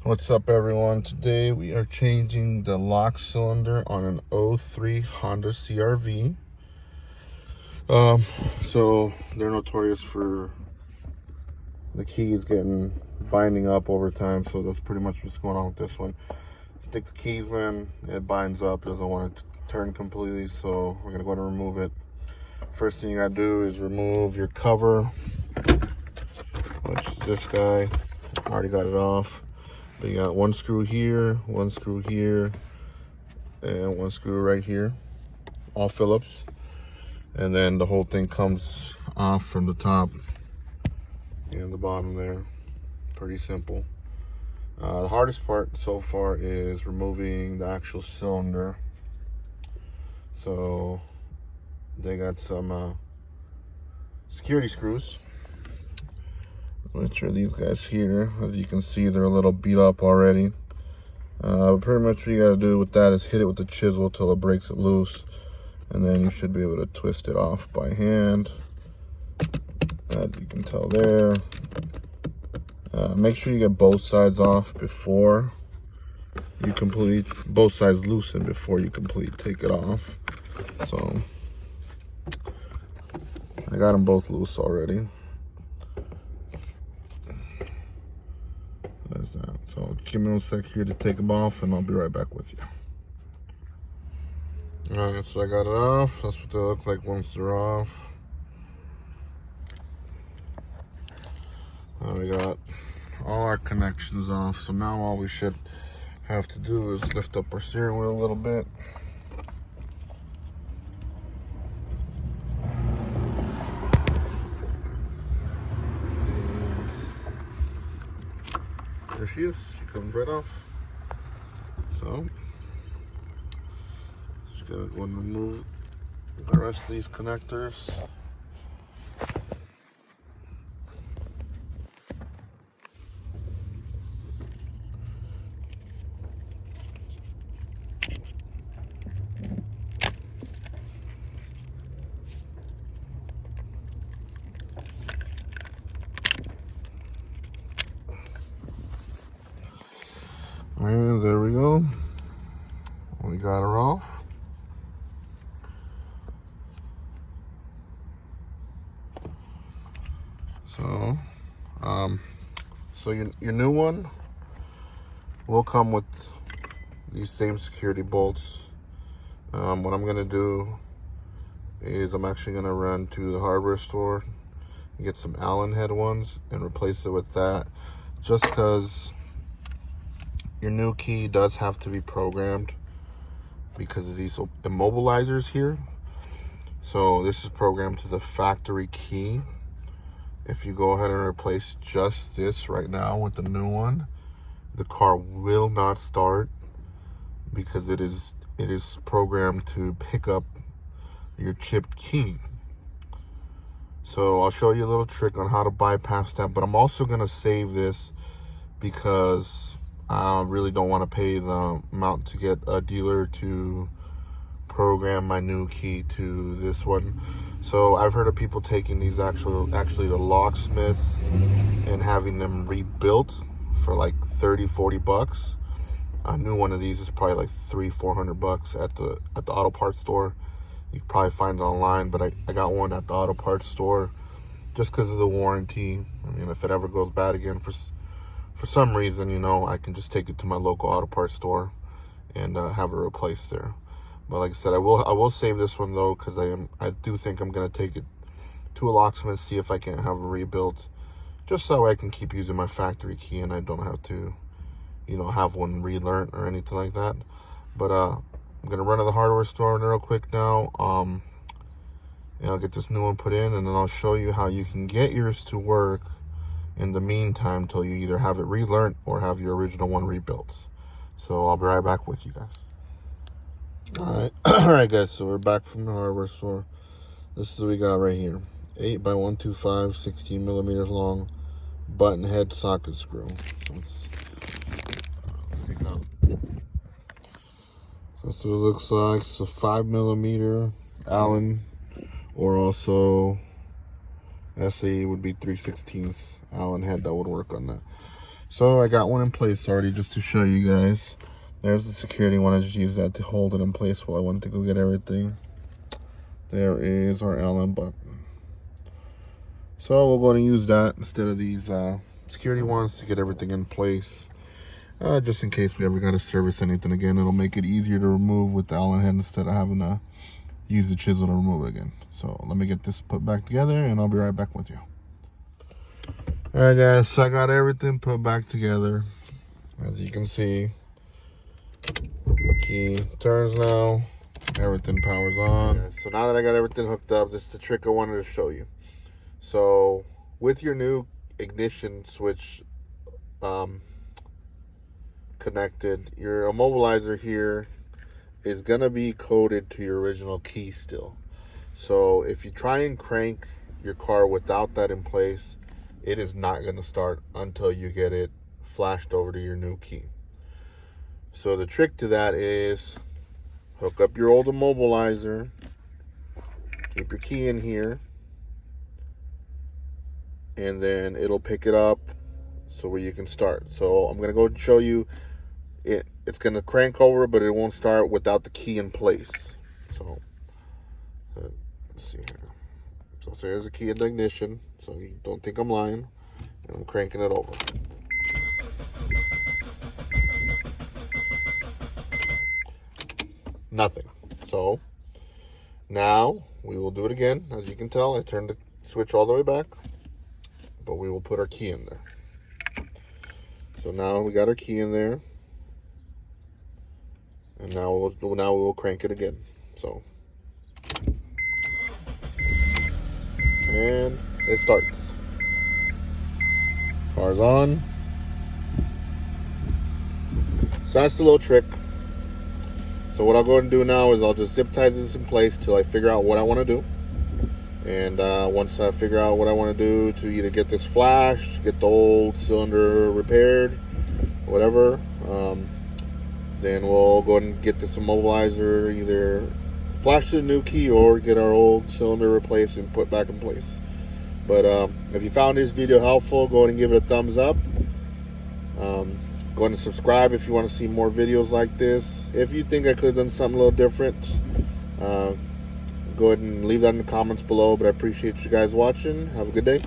What's up, everyone? Today we are changing the lock cylinder on an '03 Honda CRV. So they're notorious for the keys binding up over time. So that's pretty much what's going on with this one. Stick the keys in, it binds up, doesn't want it to turn completely. So we're gonna go ahead and remove it. First thing you gotta do is remove your cover, which is this guy. I already got it off. But you got one screw here, and one screw right here, all Phillips. And then the whole thing comes off from the top and the bottom there. Pretty simple. The hardest part so far is removing the actual cylinder. So they got some security screws, which are these guys here. As you can see, they're a little beat up already. Pretty much what you gotta do with that is hit it with the chisel till it breaks it loose, and then you should be able to twist it off by hand, as you can tell there. Make sure you get both sides off before you both sides loosen before you take it off. So I got them both loose already. There's that. So give me a sec here to take them off, and I'll be right back with you. Alright, so I got it off. That's what they look like once they're off. We got all our connections off. So now all we should have to do is lift up our steering wheel a little bit. There she is. She comes right off. So just gonna go and remove the rest of these connectors. And there we go. We got her off. So, your new one will come with these same security bolts. What I'm gonna do is I'm actually gonna run to the hardware store and get some Allen head ones and replace it with that, just because your new key does have to be programmed because of these immobilizers here. So this is programmed to the factory key. If you go ahead and replace just this right now with the new one, the car will not start because it is programmed to pick up your chipped key. So I'll show you a little trick on how to bypass that, but I'm also gonna save this because I really don't want to pay the amount to get a dealer to program my new key to this one. So I've heard of people taking these actually to locksmiths and having them rebuilt for like 30-40 bucks. A new one of these is probably like $300-400 bucks at the auto parts store. You can probably find it online, but I got one at the auto parts store just because of the warranty. I mean, if it ever goes bad again for some reason, you know, I can just take it to my local auto parts store and have it replaced there. But like I said, I will save this one though, because I do think I'm gonna take it to a locksmith, see if I can have it rebuilt, just so I can keep using my factory key and I don't have to, you know, have one relearned or anything like that. But I'm gonna run to the hardware store real quick now, and I'll get this new one put in, and then I'll show you how you can get yours to work in the meantime till you either have it relearned or have your original one rebuilt. So I'll be right back with you guys. All right guys, so we're back from the hardware store. This is what we got right here. 8x125, 16 millimeters long, button head socket screw. Take it out. So that's what it looks like. It's a 5 millimeter Allen, or also SAE would be 3/16 Allen head that would work on that. So I got one in place already just to show you guys. There's the security one. I just used that to hold it in place while I went to go get everything. There is our Allen button. So we're going to use that instead of these security ones to get everything in place. Just in case we ever got to service anything again, it'll make it easier to remove with the Allen head instead of having to use the chisel to remove it again. So let me get this put back together and I'll be right back with you. Alright guys, so I got everything put back together. As you can see, key turns now, everything powers on. Okay, so now that I got everything hooked up, this is the trick I wanted to show you. So with your new ignition switch connected, your immobilizer here is gonna be coded to your original key still. So if you try and crank your car without that in place, it is not gonna start until you get it flashed over to your new key. So the trick to that is hook up your old immobilizer, keep your key in here, and then it'll pick it up so where you can start. So I'm gonna go and show you it. It's gonna crank over, but it won't start without the key in place. So let's see here. So there's the key in the ignition, so you don't think I'm lying. And I'm cranking it over. Nothing. So now we will do it again. As you can tell, I turned the switch all the way back, but we will put our key in there. So now we got our key in there, and now we will crank it again. So, and it starts. Car's on. So that's the little trick. So what I'll go ahead and do now is I'll just zip tie this in place till I figure out what I want to do. And once I figure out what I want to do to either get this flashed, get the old cylinder repaired, whatever, then we'll go ahead and get this immobilizer either flash to the new key or get our old cylinder replaced and put back in place. But if you found this video helpful, go ahead and give it a thumbs up. Go ahead and subscribe if you want to see more videos like this. If you think I could have done something a little different, go ahead and leave that in the comments below. But I appreciate you guys watching. Have a good day.